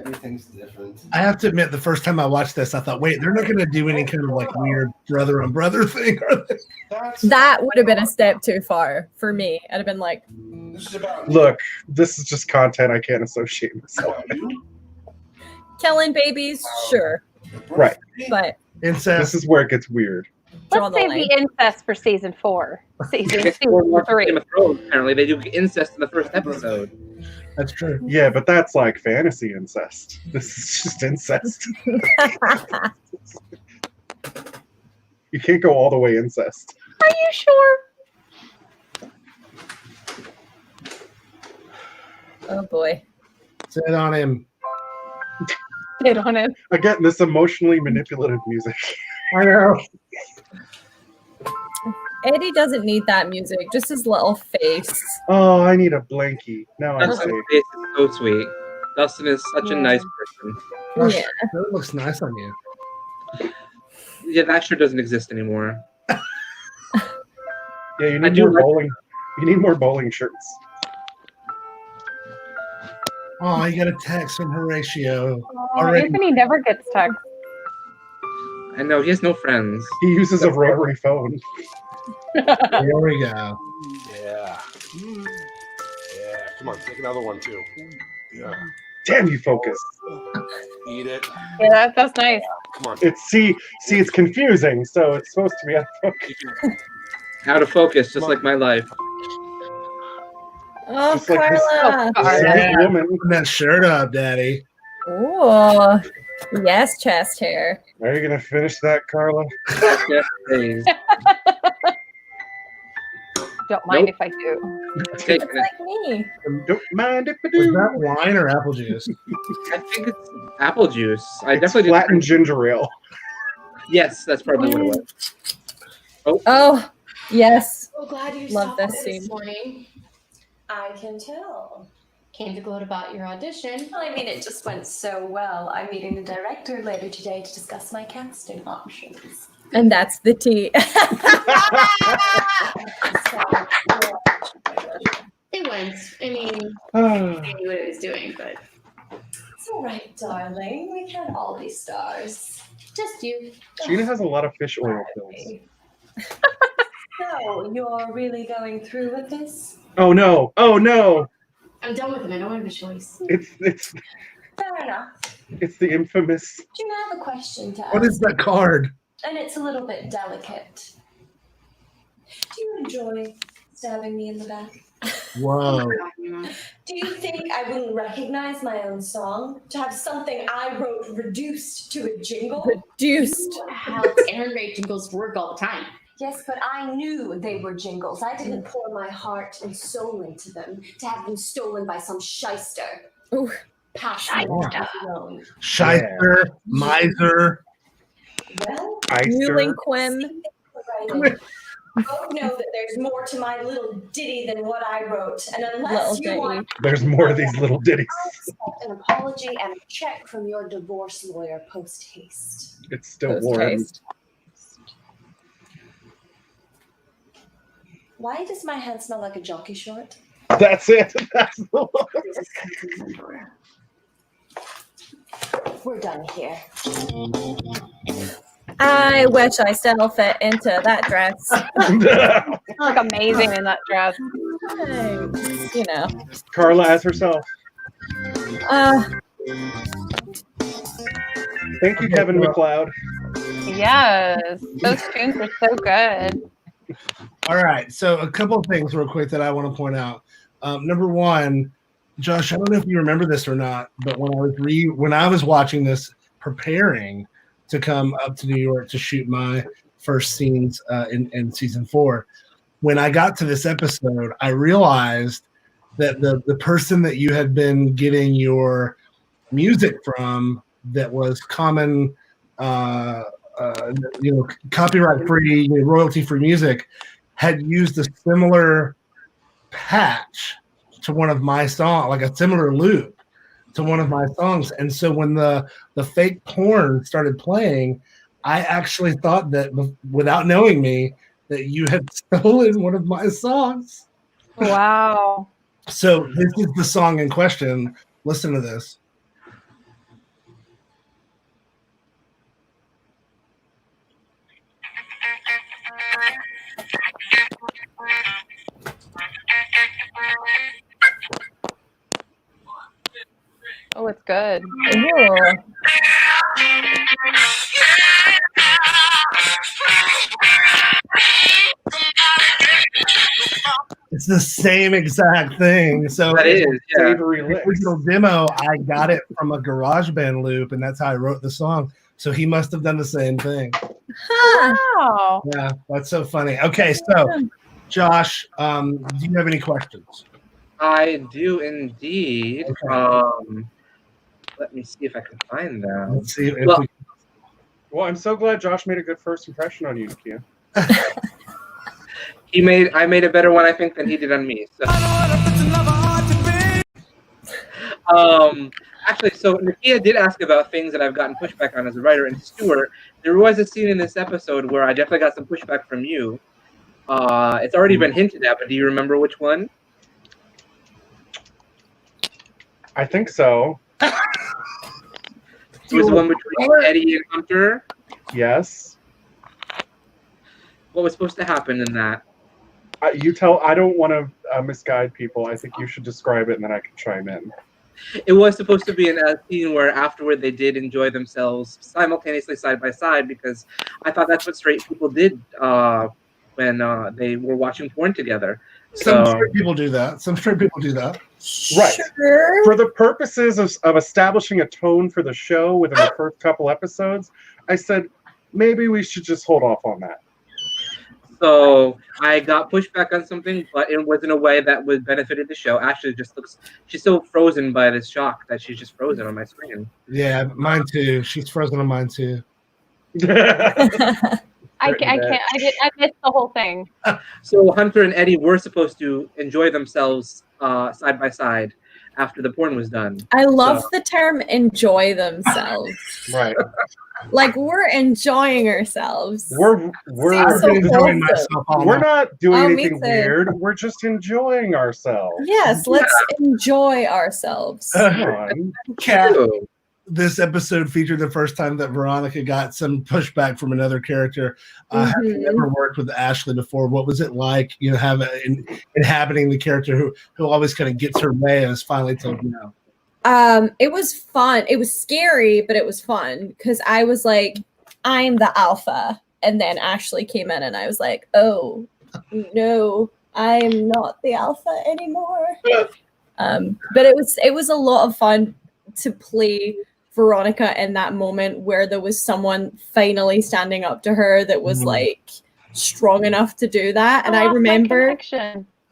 everything's different. I have to admit, the first time I watched this, I thought, wait, they're not going to do any kind of like weird brother on brother thing, are they? That would have been a step too far for me. I'd have been like, Look, this is just content I can't associate myself with. killing babies, sure. Right. But This is where it gets weird. Draw Let's the save line. the incest for season 4. Season Game 3. of Thrones, apparently they do incest in the first episode. That's true. Yeah, but that's like fantasy incest. This is just incest. You can't go all the way incest. Are you sure? Oh boy. Sit on him. Sit on him. Again, this emotionally manipulative music. I know. Eddie doesn't need that music, just his little face. Oh, I need a blankie. Now I'm Dustin's safe. face is so sweet. Dustin is such a nice person. Gosh, that looks nice on you. Yeah, that sure doesn't exist anymore. Yeah, you need more bowling. You need more bowling shirts. Oh, you got a text from Horatio. Anthony never gets text. I know he has no friends. He uses a rotary phone. There we go. Yeah. Yeah. Come on, take another one too. Yeah. Damn you, focus. Eat it. Yeah, that's nice. Come on. It's it's confusing, so it's supposed to be out of focus. Out of focus, just like my life. Oh, Just like this- Carla. Yeah, putting that shirt up, Daddy. Ooh. Yes, chest hair. Are you gonna finish that, Carla? Yes, please. Don't mind if I do. Take It's like me. Don't mind if I Was do. that wine or apple juice? I think it's apple juice. I It's definitely flattened ginger ale. Yes, that's probably what it was. Oh, yes. So glad you Love stopped this by scene. morning. I can tell. Came to gloat about your audition. Well, I mean, it just went so well. I'm meeting the director later today to discuss my casting options. And that's the tea. It went. I mean, I knew what it was doing, but It's all right, darling. We can't all be stars. just you. Gina has a lot of fish oil pills. So, you're really going through with this? Oh no! Oh no! I'm done with him. I don't have a choice. It's Fair enough. it's the infamous. Do you have a question to ask? What is that card? And it's a little bit delicate. Do you enjoy stabbing me in the back? Whoa. Do you think I wouldn't recognize my own song? To have something I wrote reduced to a jingle? Reduced. How Aaron jingles work all the time. Yes, but I knew they were jingles. I didn't pour my heart and soul into them to have them stolen by some shyster. Ooh. Passion alone. Shyster, miser. Well, Eulinquin. both know that there's more to my little ditty than what I wrote, and unless Little you want, There's more of these little ditties. I expect an apology and a check from your divorce lawyer post haste. It's still warm. Post-haste. Why does my hand smell like a jockey short? That's it. That's the one. We're done here. I wish I still fit into that dress. You look amazing in that dress. Thanks, you know. Carla as herself. Thank you, Kevin McLeod. Yes, those tunes are so good. All right, so a couple of things real quick that I want to point out. Number one, Josh, I don't know if you remember this or not, but when I was watching this, preparing to come up to New York to shoot my first scenes in season 4, when I got to this episode, I realized that the person that you had been getting your music from that was common, copyright free, royalty free music, had used a similar patch to one of my songs, like a similar loop to one of my songs. And so when the fake porn started playing, I actually thought that, without knowing me, that you had stolen one of my songs. Wow. So this is the song in question. Listen to this. Oh, it's good. Ooh. It's the same exact thing. So That is, yeah. the original demo, I got it from a GarageBand loop, and that's how I wrote the song. So he must have done the same thing. Wow. Yeah, that's so funny. Okay, so Josh, do you have any questions? I do indeed. Okay. Let me see if I can find them. Let's see if Well, we Well, I'm so glad Josh made a good first impression on you, Nakia. I made a better one, I think, than he did on me. So. Actually, so Nakia did ask about things that I've gotten pushback on as a writer, and Stuart, there was a scene in this episode where I definitely got some pushback from you. It's already been hinted at, but do you remember which one? I think so. It was the one between Eddie and Hunter. Yes. What was supposed to happen in that? You tell. I don't want to misguide people. I think you should describe it, and then I can chime in. It was supposed to be a scene where afterward they did enjoy themselves simultaneously side by side, because I thought that's what straight people did when they were watching porn together. Some straight people do that. Right. Sure. For the purposes of establishing a tone for the show within the first couple episodes, I said maybe we should just hold off on that. So I got pushed back on something, but it was in a way that would benefited the show. Ashley just looks, she's so frozen by this shock that she's just frozen on my screen. Yeah, mine too. She's frozen on mine too. I missed the whole thing. So Hunter and Eddie were supposed to enjoy themselves side by side after the porn was done. I love the term "enjoy themselves." Right. Like we're enjoying ourselves. We're so enjoying wholesome. myself. We're not doing Oh, me anything too. weird. We're just enjoying ourselves. Yes, let's enjoy ourselves. Kat, this episode featured the first time that Veronica got some pushback from another character. Having never worked with Ashley before, what was it like? You know, inhabiting the character who always kind of gets her way and is finally told no. It was fun. It was scary, but it was fun because I was like, I'm the alpha. And then Ashley came in and I was like, oh, no, I'm not the alpha anymore. But it was a lot of fun to play Veronica in that moment where there was someone finally standing up to her that was like strong enough to do that. And I remember,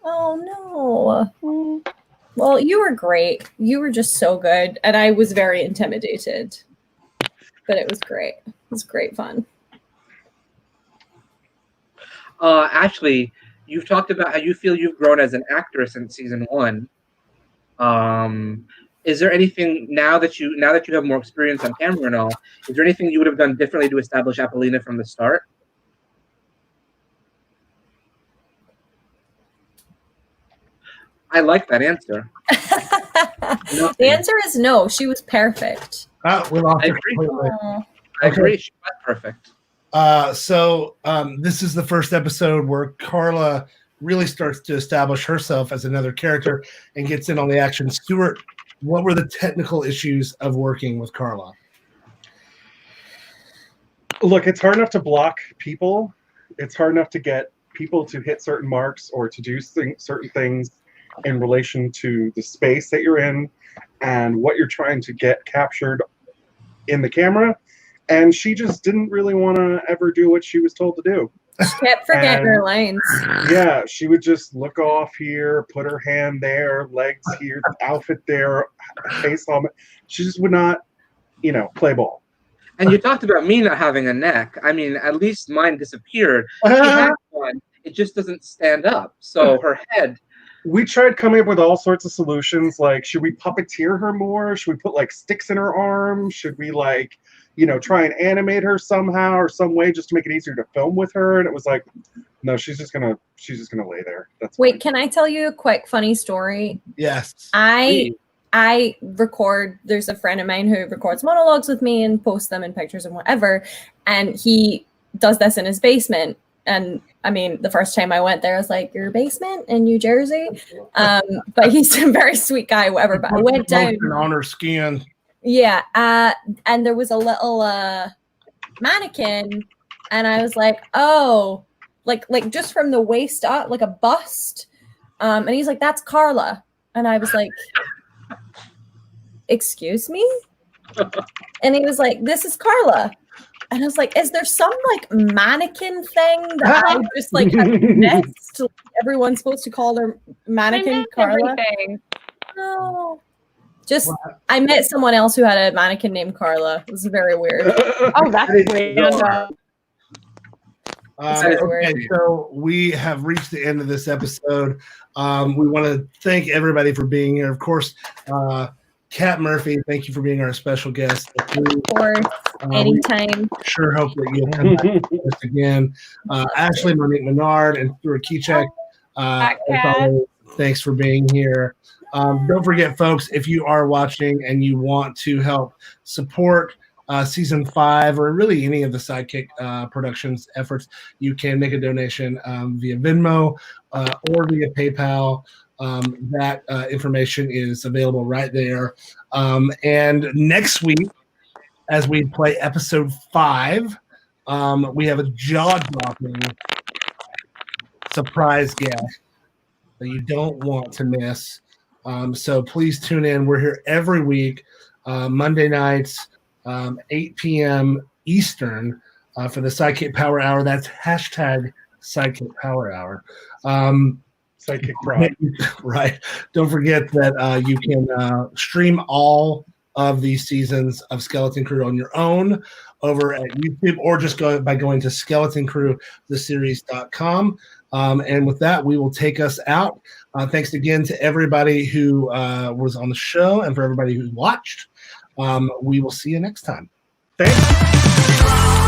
oh no. Well, you were great. You were just so good. And I was very intimidated. But it was great. It was great fun. Ashley, you've talked about how you feel you've grown as an actress in season 1. Is there anything now that you have more experience on camera and all, is there anything you would have done differently to establish Apollina from the start? I like that answer. The answer is no. She was perfect. We lost her completely. I agree. She was perfect. So this is the first episode where Carla really starts to establish herself as another character and gets in on the action. Stuart, what were the technical issues of working with Carla? Look, it's hard enough to block people. It's hard enough to get people to hit certain marks or to do certain things in relation to the space that you're in and what you're trying to get captured in the camera. And she just didn't really want to ever do what she was told to do. She kept forgetting her lines. Yeah, she would just look off here, put her hand there, legs here, outfit there, face helmet. She just would not, play ball. And you talked about me not having a neck. I mean, at least mine disappeared. She had one. It just doesn't stand up. So her head. We tried coming up with all sorts of solutions. Like, should we puppeteer her more? Should we put lticks in her arm? Should we try and animate her somehow or some way just to make it easier to film with her? And it was like, no, she's just gonna lay there. That's Wait, can I tell you a quick funny story? Yes. I record, there's a friend of mine who records monologues with me and posts them in pictures and whatever. And he does this in his basement. And I mean, the first time I went there, I was like, your basement in New Jersey? But he's a very sweet guy, whatever. But I went down on her skin. Yeah. And there was a little mannequin. And I was like, oh, like just from the waist up, like a bust. And he's like, that's Carla. And I was like, excuse me? And he was like, this is Carla. And I was like, is there some mannequin thing that I just have missed? Everyone's supposed to call their mannequin Carla? No. Just, I met someone else who had a mannequin named Carla. It was very weird. Oh, that's weird. Okay, so we have reached the end of this episode. We want to thank everybody for being here. Of course, Kat Murphy, thank you for being our special guest. Of course. Anytime. Sure hope that you'll come back to us again. Ashley, Monique, Menard, and Stuart Kiczek, as always, thanks for being here. Don't forget, folks, if you are watching and you want to help support season 5 or really any of the SideKick productions efforts, you can make a donation via Venmo or via PayPal. That information is available right there. And next week, as we play episode 5, we have a jaw-dropping surprise guest that you don't want to miss. So please tune in. We're here every week, Monday nights, 8 p.m. Eastern for the SideKick Power Hour. That's hashtag SideKick Power Hour. SideKick Prod. Right. Don't forget that you can stream all of these seasons of Skeleton Crew on your own over at YouTube, or just go by going to SkeletonCrewTheSeries.com. And with that, we will take us out. Thanks again to everybody who was on the show and for everybody who watched. We will see you next time. Thanks.